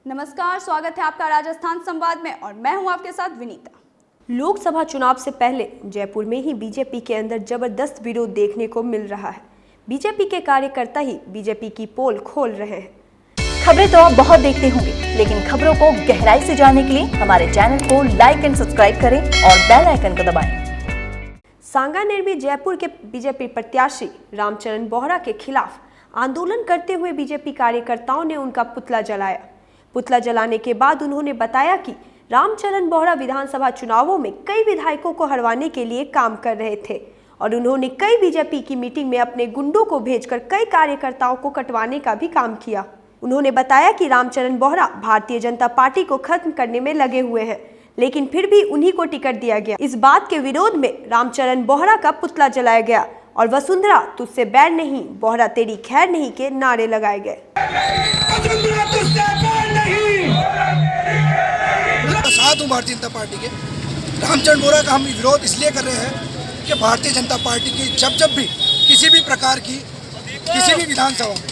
नमस्कार, स्वागत है आपका राजस्थान संवाद में और मैं हूं आपके साथ विनीता। लोकसभा चुनाव से पहले जयपुर में ही बीजेपी के अंदर जबरदस्त विरोध देखने को मिल रहा है। बीजेपी के कार्यकर्ता ही बीजेपी की पोल खोल रहे हैं। खबरें तो आप बहुत देखते होंगे, लेकिन खबरों को गहराई से जानने के लिए हमारे चैनल को लाइक एंड सब्सक्राइब करें और बेल आइकन को दबाएं। सांगानेर में जयपुर के बीजेपी प्रत्याशी रामचरण बोहरा के खिलाफ आंदोलन करते हुए बीजेपी कार्यकर्ताओं ने उनका पुतला जलाया। पुतला जलाने के बाद उन्होंने बताया कि रामचरण बोहरा विधानसभा चुनावों में कई विधायकों को हरवाने के लिए काम कर रहे थे और उन्होंने कई बीजेपी की मीटिंग में अपने गुंडों को भेजकर कई कार्यकर्ताओं को कटवाने का भी काम किया। उन्होंने बताया कि रामचरण बोहरा भारतीय जनता पार्टी को खत्म करने में लगे हुए हैं, लेकिन फिर भी उन्हीं को टिकट दिया गया। इस बात के विरोध में रामचरण बोहरा का पुतला जलाया गया और वसुंधरा तुझसे बैर नहीं, बोहरा तेरी खैर नहीं के नारे लगाए गए। साथ हूँ भारतीय जनता पार्टी के। रामचरण बोहरा का हम विरोध इसलिए कर रहे हैं कि भारतीय जनता पार्टी की जब भी किसी भी प्रकार की किसी भी विधानसभा में,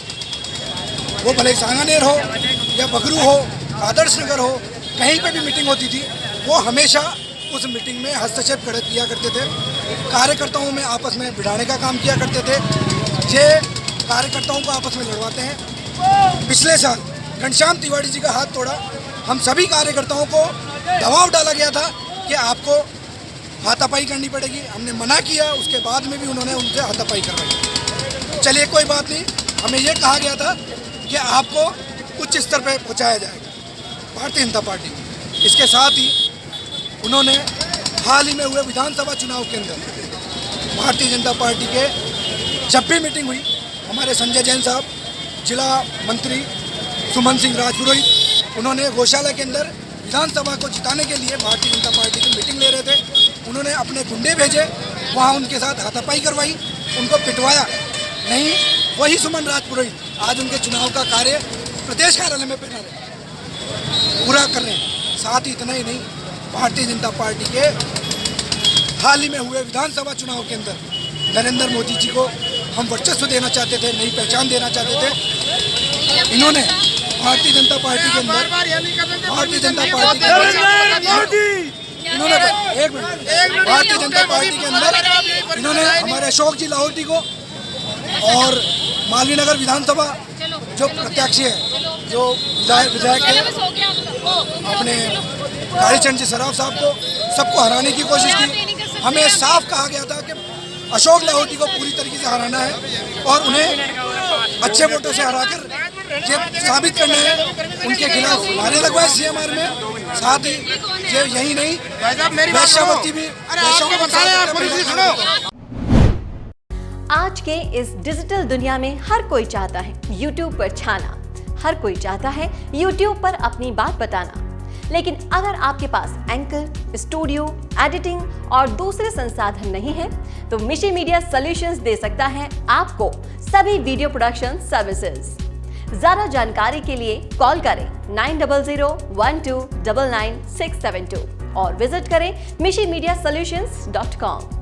वो भले सांगानेर हो या बगरू हो, आदर्श नगर हो, कहीं पे भी मीटिंग होती थी, वो हमेशा उस मीटिंग में हस्तक्षेप किया करते थे। कार्यकर्ताओं में आपस में भिड़ाने का काम किया करते थे। ये कार्यकर्ताओं को आपस में लड़वाते हैं। पिछले साल घनश्याम तिवारी जी का हाथ तोड़ा, हम सभी कार्यकर्ताओं को दबाव डाला गया था कि आपको हाथापाई करनी पड़ेगी। हमने मना किया, उसके बाद में भी उन्होंने उनसे हाथापाई करवाई। चलिए कोई बात नहीं, हमें ये कहा गया था कि आपको उच्च स्तर पर पहुँचाया जाएगा भारतीय जनता पार्टी। इसके साथ ही उन्होंने हाल ही में हुए विधानसभा चुनाव के अंदर भारतीय जनता पार्टी के जब भी मीटिंग हुई, हमारे संजय जैन साहब, जिला मंत्री सुमन सिंह राजपुरोहित, उन्होंने गौशाला के अंदर विधानसभा को जिताने के लिए भारतीय जनता पार्टी की मीटिंग ले रहे थे। उन्होंने अपने गुंडे भेजे, वहाँ उनके साथ हाथापाई करवाई, उनको पिटवाया। नहीं, वही सुमन राजपुरोहित आज उनके चुनाव का कार्य प्रदेश कार्यालय में पूरा कर रहे हैं। साथ ही इतना ही नहीं, भारतीय जनता पार्टी के हाल ही में हुए विधानसभा चुनाव के अंदर नरेंद्र मोदी जी को हम वर्चस्व देना चाहते थे, नई पहचान देना चाहते थे। इन्होंने भारतीय जनता पार्टी के अंदर भारतीय जनता पार्टी के अंदर इन्होंने हमारे अशोक जी लाहौटी को और मालवीय नगर विधानसभा जो प्रत्याशी है, जो विधायक है, अपने कालीचंद जी सराफ साहब को, सबको हराने की कोशिश की। हमें साफ कहा गया था कि अशोक लाहौटी को पूरी तरीके से हराना है और उन्हें अच्छे वोटों से हराकर ये साबित करना है। उनके खिलाफ नारे लगवाए सीएमआर में। साथ ही ये यही नहीं, वैश्यावती भी आज के इस डिजिटल दुनिया में हर कोई चाहता है YouTube पर छाना, हर कोई चाहता है YouTube पर अपनी बात बताना। लेकिन अगर आपके पास एंकर, स्टूडियो, एडिटिंग और दूसरे संसाधन नहीं है, तो मिशी मीडिया सॉल्यूशंस दे सकता है आपको सभी वीडियो प्रोडक्शन सर्विसेज। ज्यादा जानकारी के लिए कॉल करें 9001299672 और विजिट करें mishimedia solutions.com।